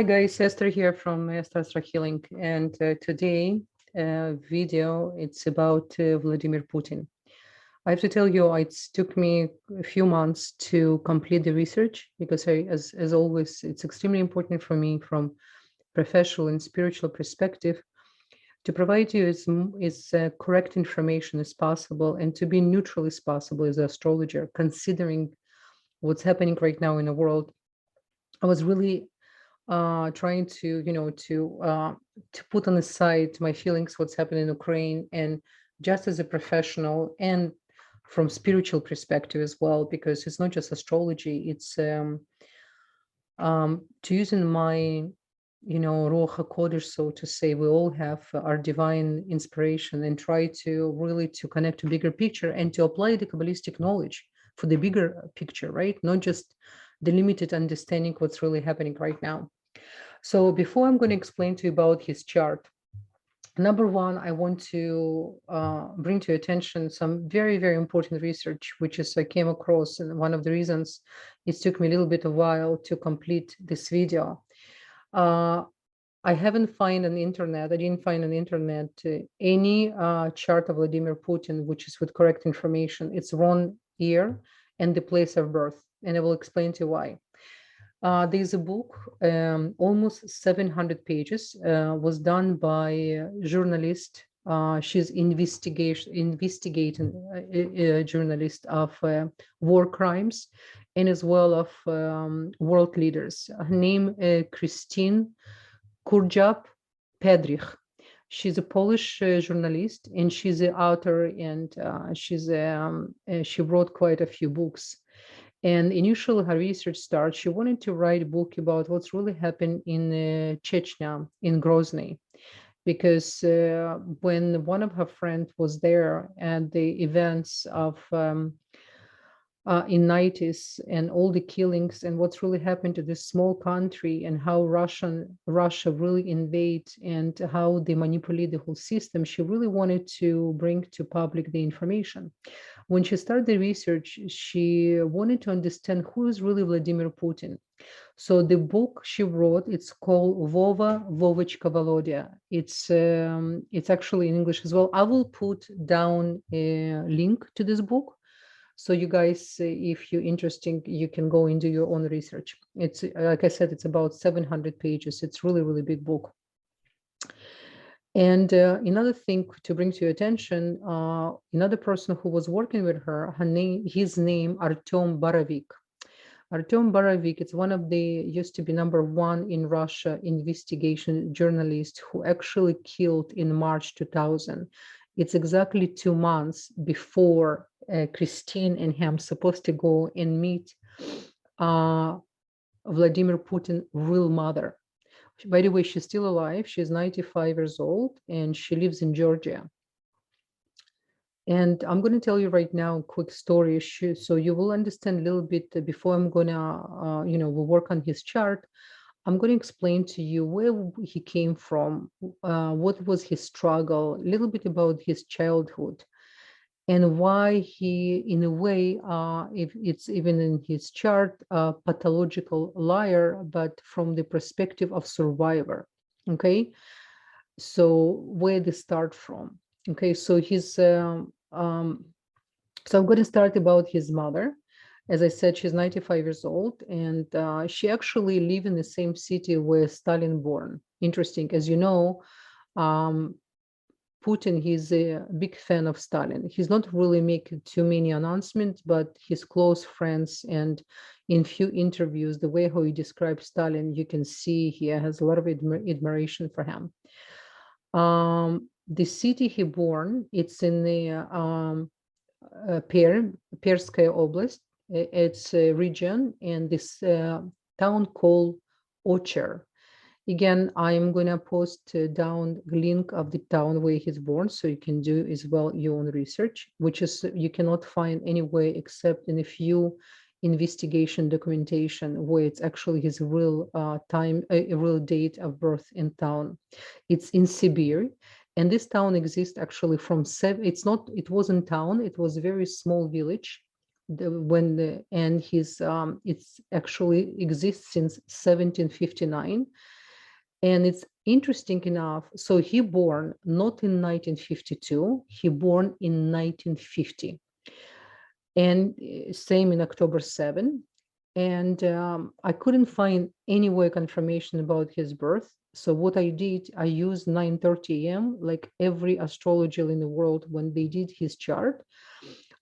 Hi guys, Esther here from Esther-Astro-Healing, and today video it's about Vladimir Putin. I have to tell you, it took me a few months to complete the research because as always, it's extremely important for me from professional and spiritual perspective to provide you as correct information as possible and to be neutral as possible as an astrologer, considering what's happening right now in the world. I was really trying to to put on the side my feelings what's happening in Ukraine, and just as a professional and from spiritual perspective as well, because it's not just astrology, it's to use in my Ruach HaKodesh, so to say. We all have our divine inspiration and try to really to connect to bigger picture and to apply the Kabbalistic knowledge for the bigger picture, right? Not just the limited understanding what's really happening right now. So before I'm going to explain to you about his chart, number one, I want to bring to your attention some very, very important research, which is I came across, and one of the reasons it took me a little bit of a while to complete this video. I haven't found on the internet, I didn't find on the internet any chart of Vladimir Putin, which is with correct information. It's wrong year and the place of birth, and I will explain to you why. There's a book, almost 700 pages, was done by a journalist. She's investigating journalist of war crimes and as well of world leaders. Her name Christine Kurczap-Pedrich. She's a Polish journalist, and she's an author, and she wrote quite a few books. And initially, her research started, she wanted to write a book about what's really happened in Chechnya, in Grozny, because when one of her friends was there at the events of in 90s and all the killings and what's really happened to this small country and how Russia really invade and how they manipulate the whole system, she really wanted to bring to public the information. When she started the research, she wanted to understand who is really Vladimir Putin. So the book she wrote, it's called Vova Vovichka Volodya. It's actually in English as well. I will put down a link to this book. So you guys, if you're interested, you can go and do your own research. It's, like I said, it's about 700 pages. It's really, really big book. And another thing to bring to your attention, another person who was working with her, his name, Artem Borovik. Artem Borovik, it's one of the, used to be #1 in Russia investigation journalist who actually killed in March 2000. It's exactly 2 months before Christine and him supposed to go and meet Vladimir Putin's real mother. By the way, she's still alive. She's 95 years old and she lives in Georgia. And I'm going to tell you right now a quick story, so you will understand a little bit before I'm going to, we'll work on his chart. I'm going to explain to you where he came from, what was his struggle, a little bit about his childhood, and why he, in a way, if it's even in his chart, pathological liar, but from the perspective of survivor. Okay, so where they start from. Okay, so his so I'm going to start about his mother. As I said, she's 95 years old, and she actually lived in the same city where Stalin born. Interesting, as you know, Putin, he's a big fan of Stalin. He's not really making too many announcements, but his close friends and in few interviews, the way how he describes Stalin, you can see he has a lot of admiration for him. The city he born, it's in the Perskaya Oblast. It's a region, and this town called Ocher. Again, I'm going to post down the link of the town where he's born, so you can do as well your own research, which is you cannot find anywhere except in a few investigation documentation where it's actually his real time, a real date of birth in town. It's in Siberia. And this town exists actually from it wasn't town, it was a very small village and his it's actually exists since 1759. And it's interesting enough, so he born not in 1952, he born in 1950, and same in October 7. And I couldn't find anywhere confirmation about his birth. So what I did, I used 9:30 a.m. like every astrologer in the world when they did his chart.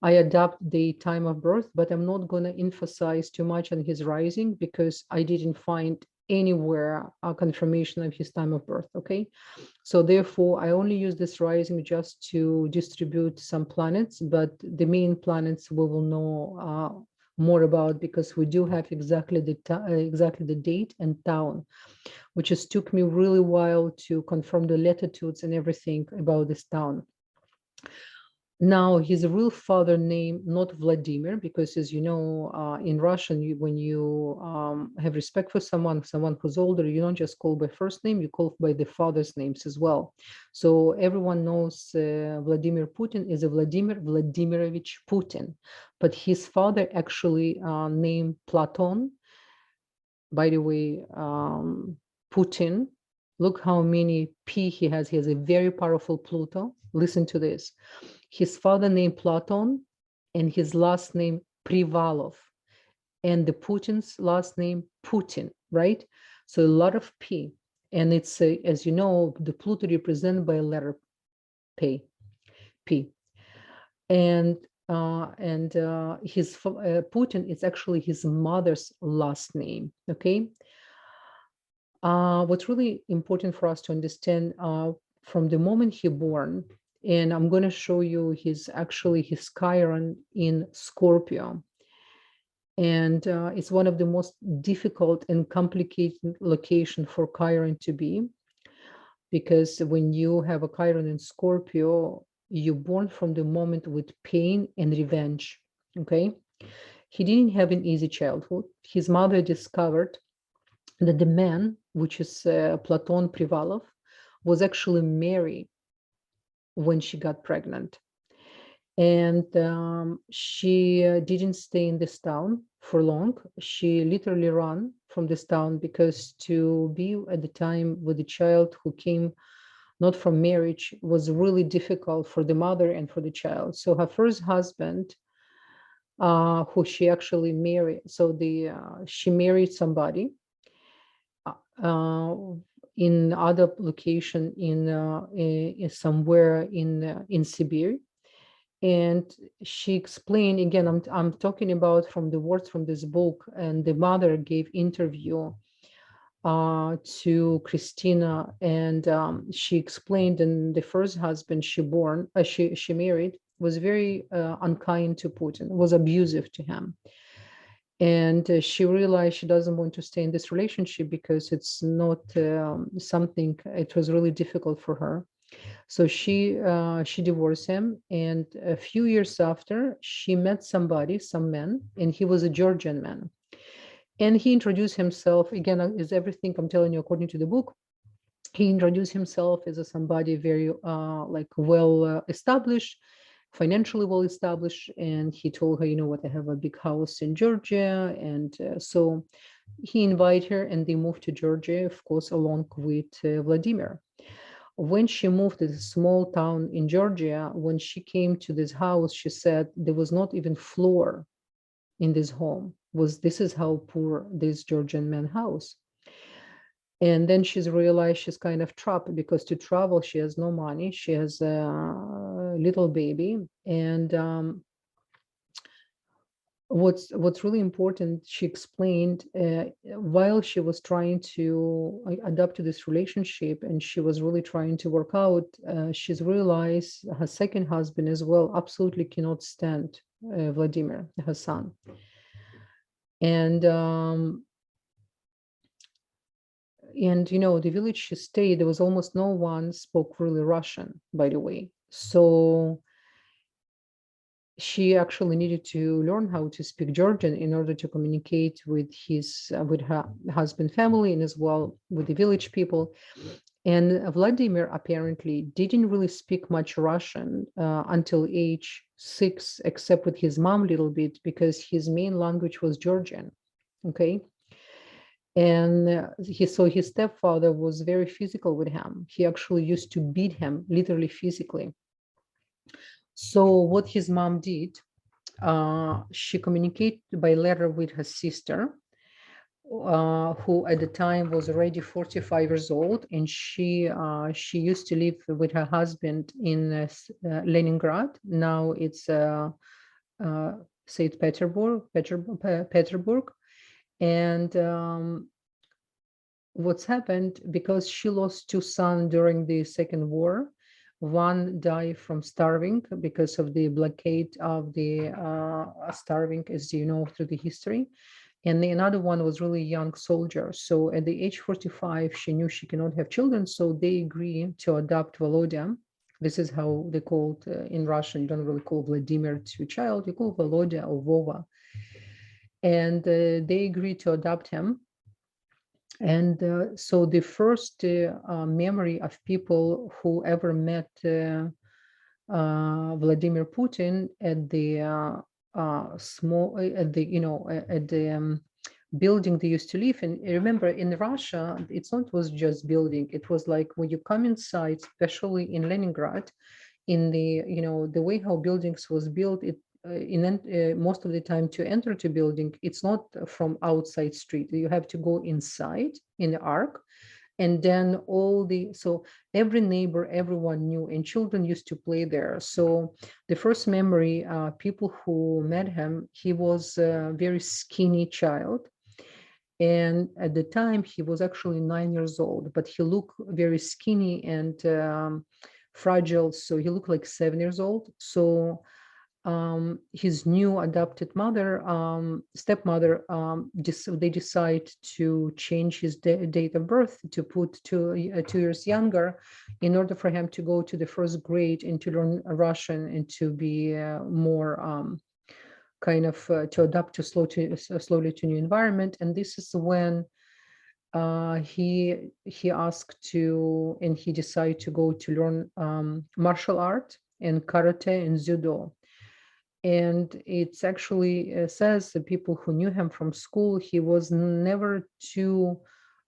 I adapt the time of birth, but I'm not going to emphasize too much on his rising because I didn't find anywhere a confirmation of his time of birth. Okay, so therefore I only use this rising just to distribute some planets, but the main planets we will know more about, because we do have exactly the date and town, which just took me really while to confirm the latitudes and everything about this town. Now, his real father name, not Vladimir, because as you know, in Russian, when you have respect for someone who's older, you don't just call by first name, you call by the father's names as well. So everyone knows Vladimir Putin is a Vladimir Vladimirovich Putin, but his father actually named Platon. By the way, Putin, look how many P he has. He has a very powerful Pluto. Listen to this. His father named Platon and his last name Privalov, and the Putin's last name Putin, right? So a lot of P. And it's, as you know, the Pluto represented by a letter P. And his Putin is actually his mother's last name, okay? What's really important for us to understand from the moment he born, and I'm going to show you his Chiron in Scorpio. And it's one of the most difficult and complicated location for Chiron to be, because when you have a Chiron in Scorpio, you're born from the moment with pain and revenge, okay? He didn't have an easy childhood. His mother discovered that the man, which is Platon Privalov, was actually married when she got pregnant. And she didn't stay in this town for long. She literally ran from this town, because to be at the time with a child who came not from marriage was really difficult for the mother and for the child. So her first husband, who she actually married, so she married somebody in other location in somewhere in Siberia. And she explained, again, I'm talking about from the words from this book, and the mother gave interview to Christina, and she explained, and the first husband she married was very unkind to Putin, was abusive to him. And she realized she doesn't want to stay in this relationship because it's not something, it was really difficult for her. So she divorced him, and a few years after, she met some man, and he was a Georgian man. And he introduced himself, again, is everything I'm telling you according to the book. He introduced himself as somebody very well established, financially well established, and he told her, you know what, I have a big house in Georgia. And so he invited her, and they moved to Georgia, of course, along with Vladimir. When she moved to the small town in Georgia, when she came to this house, she said there was not even floor in this home. This is how poor this Georgian man house. And then she's realized she's kind of trapped, because to travel, she has no money. She has a little baby. And what's really important, she explained, while she was trying to adapt to this relationship, and she was really trying to work out, she's realized her second husband as well absolutely cannot stand Vladimir, her son. And you know, the village she stayed, there was almost no one spoke really Russian, by the way. So she actually needed to learn how to speak Georgian in order to communicate with her husband family, and as well with the village people. And Vladimir apparently didn't really speak much Russian until age 6, except with his mom a little bit, because his main language was Georgian. Okay. And so his stepfather was very physical with him. He actually used to beat him, literally physically. So what his mom did, she communicated by letter with her sister, who at the time was already 45 years old, and she used to live with her husband in Leningrad. Now it's St. Petersburg. And what's happened, because she lost two sons during the Second War. One died from starving because of the blockade of the starving, as you know, through the history. And the another one was really young soldier. So at the age 45, she knew she cannot have children. So they agreed to adopt Volodya. This is how they called in Russian. You don't really call Vladimir to a child. You call Volodya or Vova. And they agreed to adopt him. And so the first memory of people who ever met Vladimir Putin at the at the building they used to live in. Remember, in Russia, it's not was just building. It was like when you come inside, especially in Leningrad, in the the way how buildings was built, it most of the time to enter to building, it's not from outside street. You have to go inside in the arc, and then so every neighbor, everyone knew, and children used to play there. So the first memory, people who met him, he was a very skinny child. And at the time, he was actually 9 years old, but he looked very skinny and fragile. So he looked like 7 years old. So his new adopted mother, stepmother, they decide to change his date of birth to put 2 years younger, in order for him to go to the first grade and to learn Russian and to be more kind of to adapt to slowly to new environment. And this is when he asked to, and he decided to go to learn martial art and karate and judo. And it's actually says the people who knew him from school, he was never too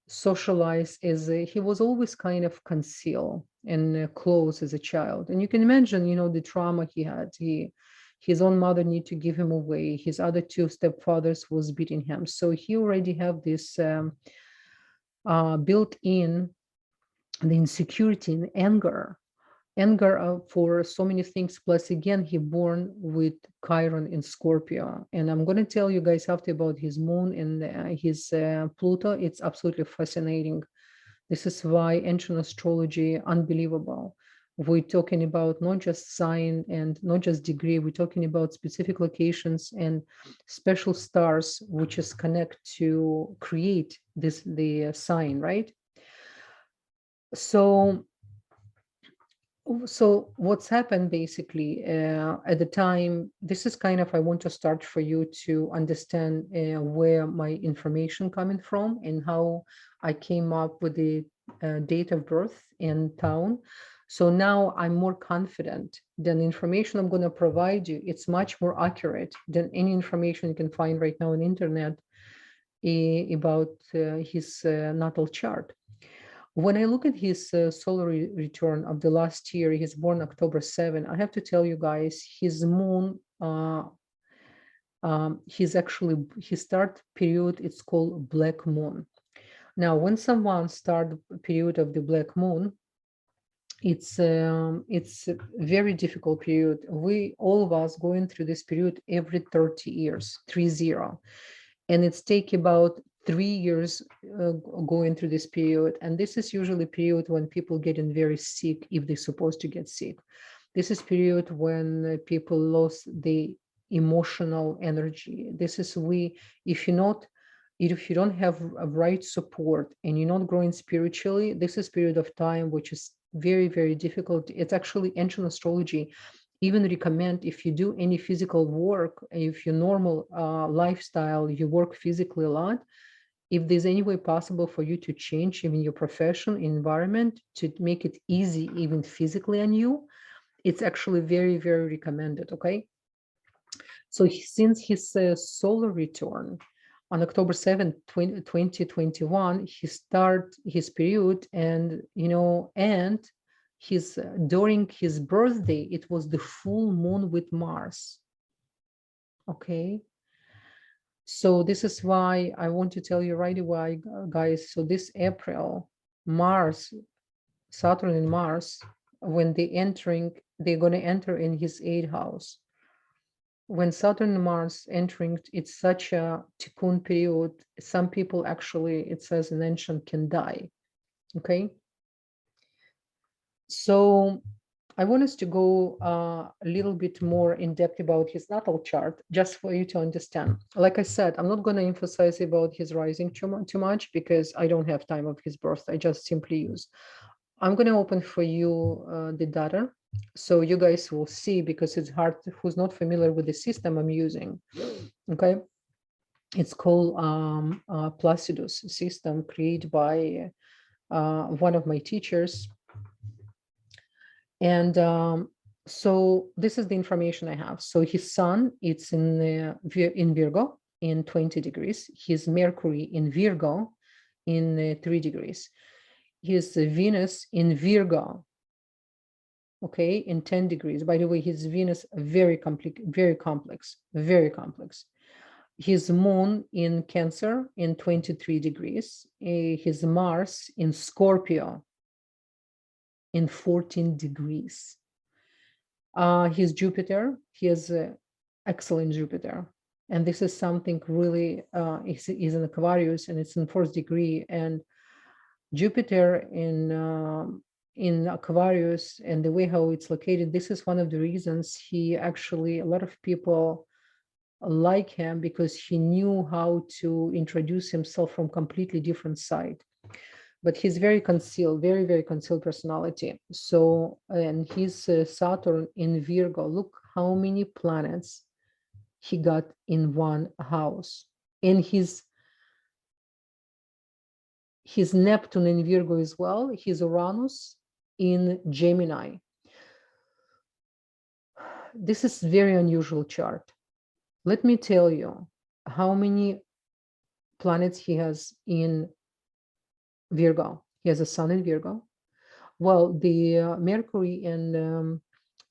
socialized, as he was always kind of concealed and close as a child. And you can imagine, the trauma he had. His own mother need to give him away. His other two stepfathers was beating him. So he already have this built in the insecurity and anger for so many things. Plus, again, he born with Chiron in Scorpio. And I'm going to tell you guys after about his moon and his Pluto. It's absolutely fascinating. This is why ancient astrology, unbelievable. We're talking about not just sign and not just degree. We're talking about specific locations and special stars, which is connect to create the sign, right? So what's happened basically at the time, this is kind of, I want to start for you to understand where my information coming from and how I came up with the date of birth and town. So now I'm more confident than the information I'm going to provide you. It's much more accurate than any information you can find right now on the internet about his natal chart. When I look at his solar return of the last year, he's born October 7. I have to tell you guys, his moon, his start period, it's called black moon. Now, when someone start period of the black moon, it's a very difficult period. We, all of us, going through this period every 30 years, 30. And it's take about 3 years going through this period. And this is usually a period when people getting very sick, if they're supposed to get sick. This is period when people lost the emotional energy. This is if you don't have a right support and you're not growing spiritually, this is period of time which is very, very difficult. It's actually ancient astrology even recommend, if you do any physical work, if your normal lifestyle, you work physically a lot, if there's any way possible for you to change even your profession environment to make it easy, even physically on you, it's actually very, very recommended, okay? So since his solar return on October 7th, 2021, he start his period, and and his during his birthday, it was the full moon with Mars. Okay. So this is why I want to tell you right away, guys. So this April, Mars, Saturn and Mars, when they're going to enter in his 8th house. When Saturn and Mars entering, it's such a tikkun period. Some people actually, it says in ancient, can die. Okay. So I want us to go a little bit more in depth about his natal chart, just for you to understand. Like I said, I'm not going to emphasize about his rising too much because I don't have time of his birth. I just simply use. I'm going to open for you the data, so you guys will see, because it's hard, who's not familiar with the system I'm using. Okay. It's called Placidus system, created by one of my teachers. And so this is the information I have. So his sun, it's in Virgo in 20 degrees. His Mercury in Virgo in 3 degrees. His Venus in Virgo, okay, in 10 degrees. By the way, his Venus very complex. His moon in Cancer in 23 degrees. His Mars in Scorpio in 14 degrees. His Jupiter, he has excellent Jupiter. And this is something really, is in Aquarius, and it's in 4th degree. And Jupiter in Aquarius, and the way how it's located, this is one of the reasons he actually, a lot of people like him, because he knew how to introduce himself from completely different side. But he's very concealed, very, very concealed personality. So, and his Saturn in Virgo, look how many planets he got in one house. And his Neptune in Virgo as well, his Uranus in Gemini. This is very unusual chart. Let me tell you how many planets he has in Virgo. He has a sun in Virgo. Well, the Mercury and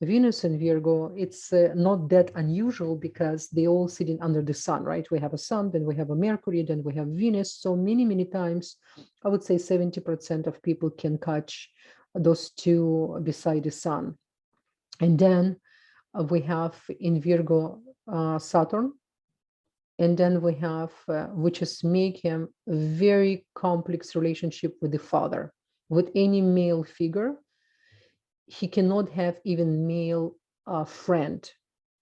Venus in Virgo, it's not that unusual because they all sitting under the sun, right? We have a sun, then we have a Mercury, then we have Venus. So many, many times, I would say 70% of people can catch those two beside the sun. And then we have in Virgo Saturn. And then we have, which is make him a very complex relationship with the father. With any male figure, he cannot have even male friend.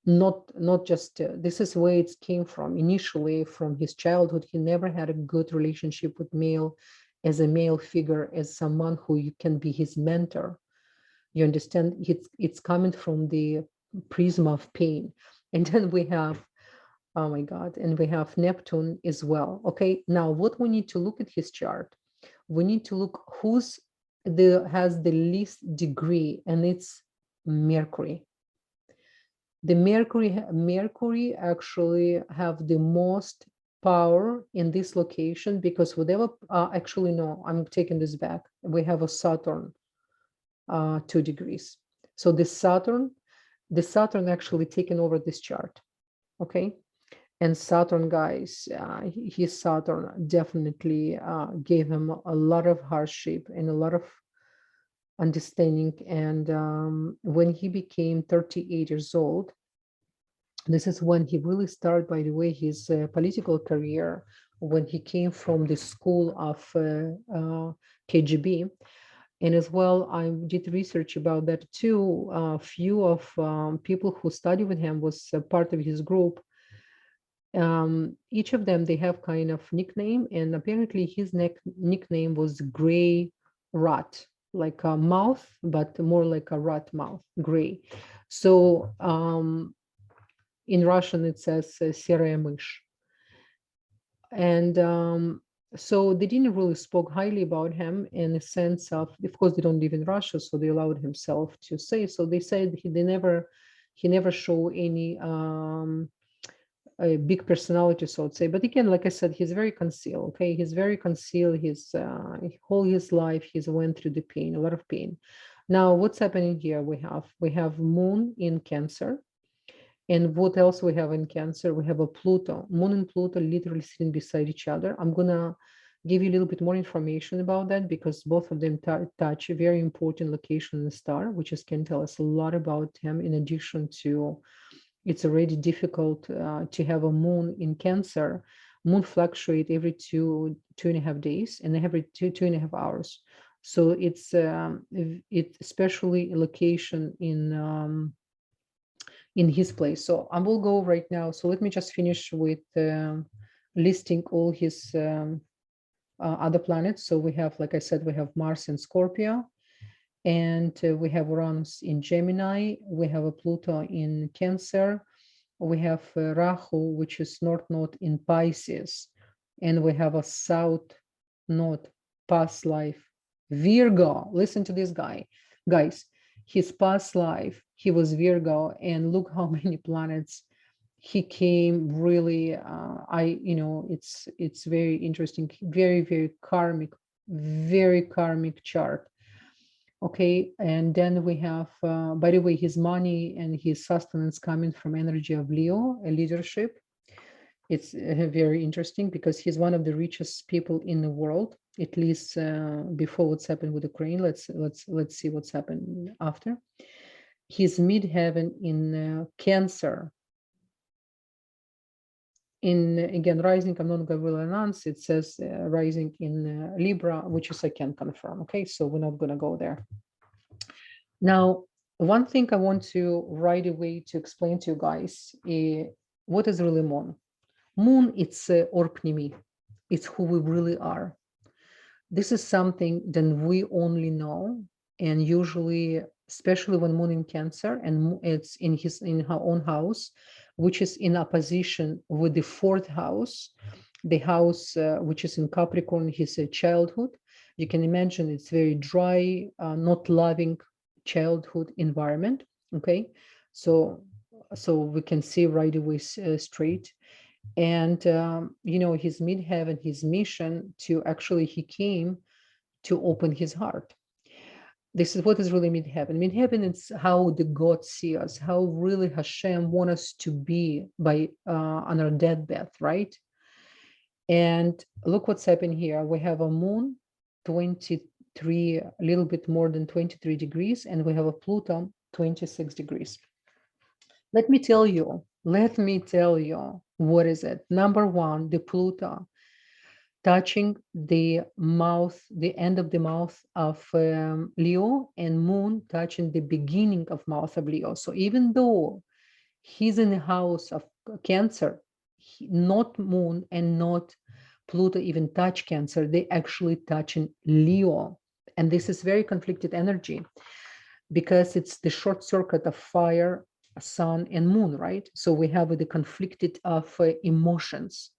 Not just, this is where it came from. Initially, from his childhood, he never had a good relationship with male, as a male figure, as someone who you can be his mentor. You understand? It's coming from the prism of pain. And then we have, oh my God, and we have Neptune as well. Okay, now what we need to look at his chart, we need to look who's has the least degree, and it's Mercury. The Mercury actually have the most power in this location, because whatever, actually, no, I'm taking this back. We have a Saturn, 2 degrees. So the Saturn actually taken over this chart, okay? And Saturn, guys, his Saturn definitely gave him a lot of hardship and a lot of understanding. And when he became 38 years old, this is when he really started, by the way, his political career, when he came from the school of KGB. And as well, I did research about that too. A few of people who studied with him was part of his group. Each of them, they have kind of nickname, and apparently his nickname was Gray Rat, like a mouth, but more like a rat mouth, gray. So in Russian, it says Seraya mysh. And So they didn't really spoke highly about him in the sense of course, they don't live in Russia, so they allowed himself to say. So they said he never show any a big personality, so to say. But again, like I said, he's very concealed. Okay, he's very concealed. He's whole his life he's went through the pain, a lot of pain. Now, what's happening here? We have Moon in Cancer. And what else we have in Cancer? We have a Pluto. Moon and Pluto literally sitting beside each other. I'm gonna give you a little bit more information about that because both of them touch a very important location in the star, which can tell us a lot about him. In addition to, it's already difficult to have a Moon in Cancer. Moon fluctuate every two and a half days and every two and a half hours. So it's especially a location in his place. So I will go right now. So let me just finish with listing all his other planets. So we have, like I said, we have Mars in Scorpio, and we have Uranus in Gemini. We have a Pluto in Cancer. We have Rahu, which is North Node in Pisces, and we have a South Node past life Virgo. Listen to this guy, guys. His past life, he was Virgo, and look how many planets he came. Really, it's very interesting, very karmic, very karmic chart. Okay, and then we have, by the way, his money and his sustenance coming from energy of Leo, a leadership. It's very interesting because he's one of the richest people in the world, at least before what's happened with Ukraine. Let's see what's happened after. His midheaven in Cancer. In again rising, I'm not going to announce. It says rising in Libra, which is I can confirm. Okay, so we're not going to go there. Now, one thing I want to right away to explain to you guys what is really Moon. Moon, it's Orpnimi. It's who we really are. This is something that we only know, and usually, especially when Moon in Cancer, and it's in her own house, which is in opposition with the fourth house, the house which is in Capricorn, his childhood. You can imagine it's very dry, not loving childhood environment. Okay, so we can see right away straight. And his midheaven, his mission to actually he came to open his heart. This is what is really midheaven. Midheaven is how the gods see us, how really Hashem wants us to be by on our deathbed, right? And look what's happening here. We have a Moon 23, a little bit more than 23 degrees, and we have a Pluto 26 degrees. Let me tell you what is it. Number one, the Pluto touching the mouth, the end of the mouth of Leo, and Moon touching the beginning of mouth of Leo. So even though he's in the house of Cancer, not Moon and not Pluto even touch Cancer, they actually touching Leo. And this is very conflicted energy because it's the short circuit of fire, Sun, and Moon, right? So we have the conflicted of emotions,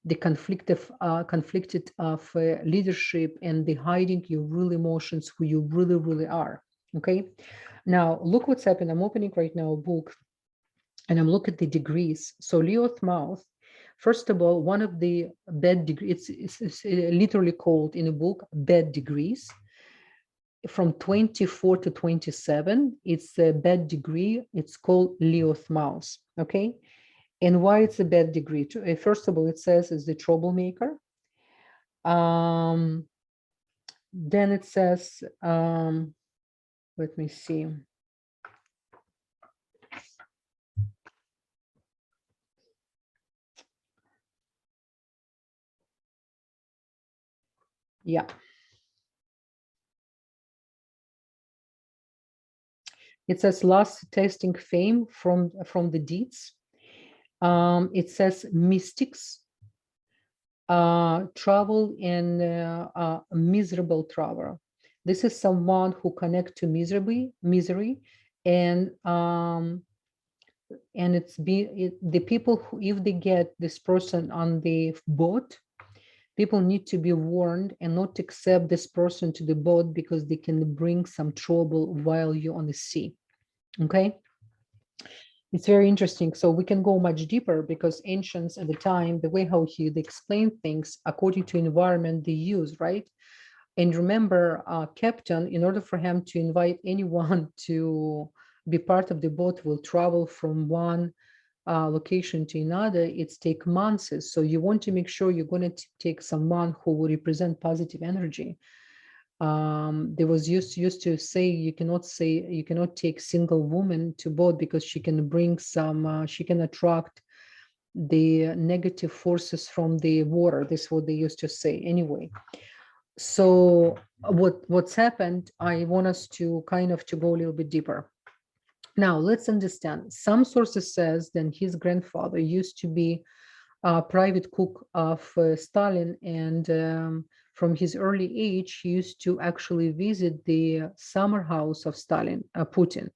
the conflicted of leadership, and the hiding your real emotions, who you really are. Okay, now look what's happened. I'm opening right now a book, and I'm looking at the degrees. So Leo's mouth, first of all, one of the bad degrees, it's literally called in a book bad degrees. From 24 to 27, it's a bad degree. It's called Leo's mouth. Okay, and why it's a bad degree? First of all, it says it's the troublemaker. Then it says, let me see. Yeah. It says last tasting fame from the deeds. It says mystics, travel, and miserable traveler. This is someone who connect to misery, and it's the people who, if they get this person on the boat, People need to be warned and not accept this person to the boat because they can bring some trouble while you're on the sea. Okay. It's very interesting. So we can go much deeper because ancients at the time, the way how they explain things according to environment they use, right? And remember, captain, in order for him to invite anyone to be part of the boat, will travel from one location to another. It's take months. So you want to make sure you're going to take someone who will represent positive energy. There was used to say you cannot take single woman to boat because she can bring some she can attract the negative forces from the water. This is what they used to say anyway. So what's happened, I want us to kind of to go a little bit deeper. Now let's understand. Some sources says that his grandfather used to be a private cook of Stalin, and from his early age, he used to actually visit the summer house of Stalin, Putin.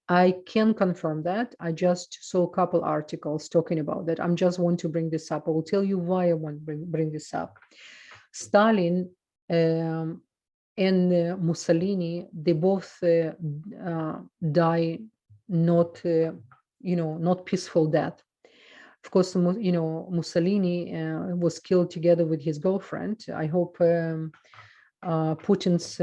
I can confirm that. I just saw a couple articles talking about that. I'm just want to bring this up. I will tell you why I want to bring this up. Stalin and Mussolini, they both die not, not peaceful death. Of course, Mussolini was killed together with his girlfriend. I hope Putin's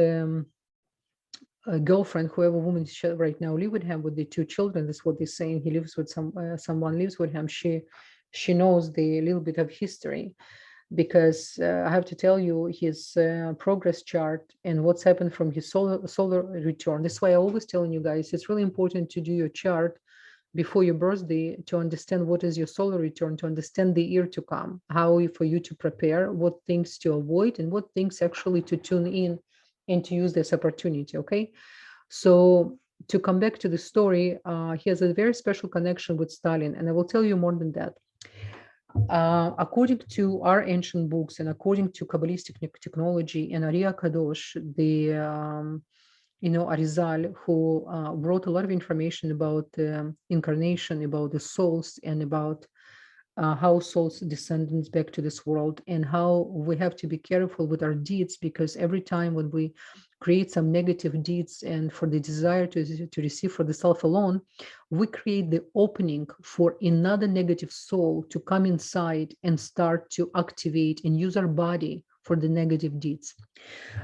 girlfriend, whoever woman right now live with him with the two children, that's what they're saying. He lives with someone lives with him. She knows the little bit of history, because I have to tell you his progress chart and what's happened from his solar return. That's why I always telling you guys, it's really important to do your chart before your birthday to understand what is your solar return, to understand the year to come, how for you to prepare, what things to avoid, and what things actually to tune in and to use this opportunity. Okay, so to come back to the story, he has a very special connection with Stalin, and I will tell you more than that. According to our ancient books and according to Kabbalistic technology and Ariya Kadosh, the Arizal, who wrote a lot of information about incarnation, about the souls, and about how souls descendants back to this world, and how we have to be careful with our deeds, because every time when we create some negative deeds and for the desire to receive for the self alone, we create the opening for another negative soul to come inside and start to activate and use our body for the negative deeds.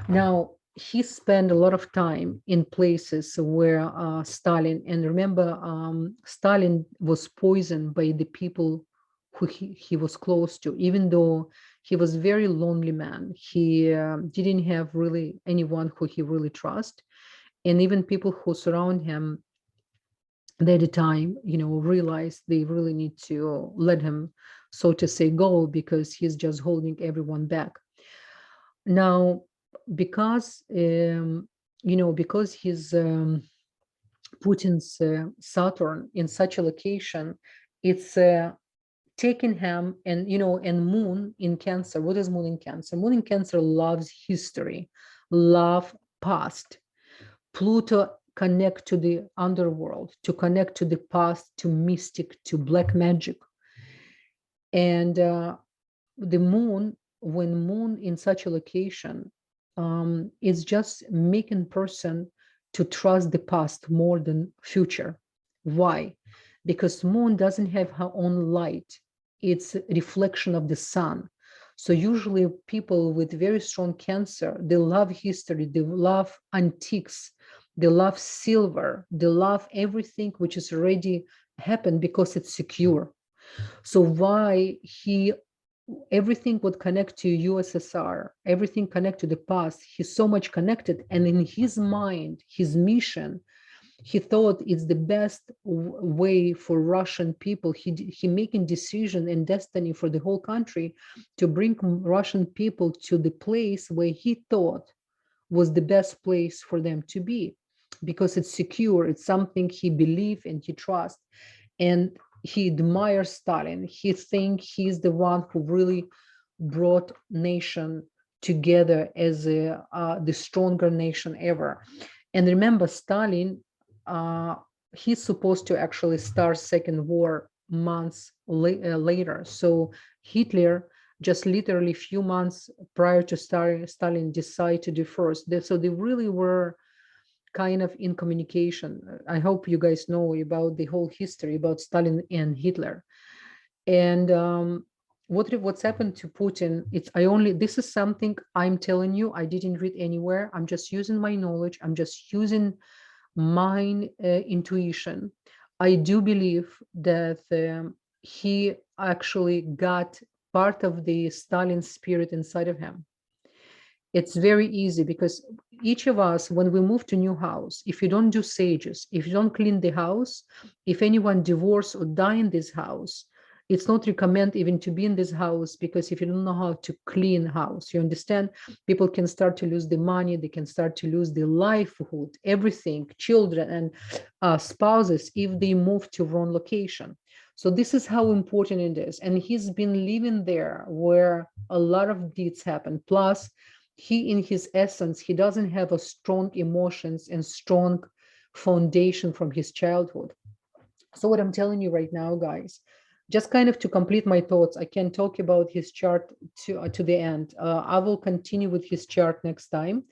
Now, he spent a lot of time in places where Stalin, and remember, Stalin was poisoned by the people who he was close to, even though he was a very lonely man. He didn't have really anyone who he really trust. And even people who surround him at the time, realized they really need to let him, so to say, go, because he's just holding everyone back. Now, because, because his Putin's Saturn in such a location, it's taking him, and and Moon in Cancer. What is Moon in Cancer? Moon in Cancer loves history, love past. Pluto connect to the underworld, to connect to the past, to mystic, to black magic. And the Moon, when Moon in such a location, is just making person to trust the past more than future. Why? Because Moon doesn't have her own light. It's a reflection of the sun. So usually people with very strong Cancer, they love history, they love antiques, they love silver, they love everything which is already happened because it's secure. So why everything would connect to USSR, everything connect to the past. He's so much connected, and in his mind, his mission, he thought it's the best way for Russian people. He making decision and destiny for the whole country to bring Russian people to the place where he thought was the best place for them to be, because it's secure. It's something he believed and he trusts, and he admires Stalin. He thinks he's the one who really brought nation together as the stronger nation ever. And remember, Stalin, he's supposed to actually start second war months later. So Hitler just literally a few months prior to Stalin decide to do first. So they really were kind of in communication. I hope you guys know about the whole history about Stalin and Hitler. And what's happened to Putin, this is something I'm telling you, I didn't read anywhere. I'm just using my knowledge. I'm just using my intuition. I do believe that he actually got part of the Stalin spirit inside of him. It's very easy because each of us, when we move to new house, if you don't do sages, if you don't clean the house, if anyone divorce or die in this house, it's not recommend even to be in this house, because if you don't know how to clean house, you understand, people can start to lose the money, they can start to lose the livelihood, everything, children and spouses, if they move to wrong location. So this is how important it is. And he's been living there where a lot of deeds happen. Plus, he, in his essence, he doesn't have a strong emotions and strong foundation from his childhood. So what I'm telling you right now, guys, just kind of to complete my thoughts, I can talk about his chart to the end. I will continue with his chart next time.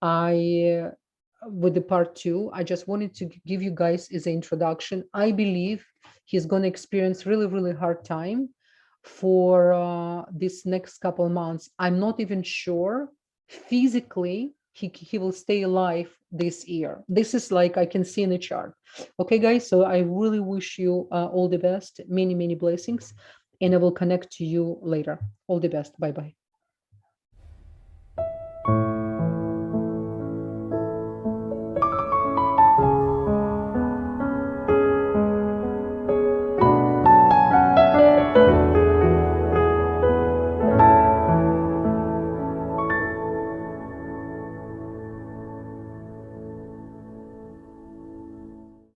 With the part 2, I just wanted to give you guys as an introduction. I believe he's going to experience really, really hard time for this next couple months. I'm not even sure physically he will stay alive this year. This is like I can see in the chart. Okay, guys, so I really wish you all the best, many, many blessings, and I will connect to you later. All the best. Bye-bye.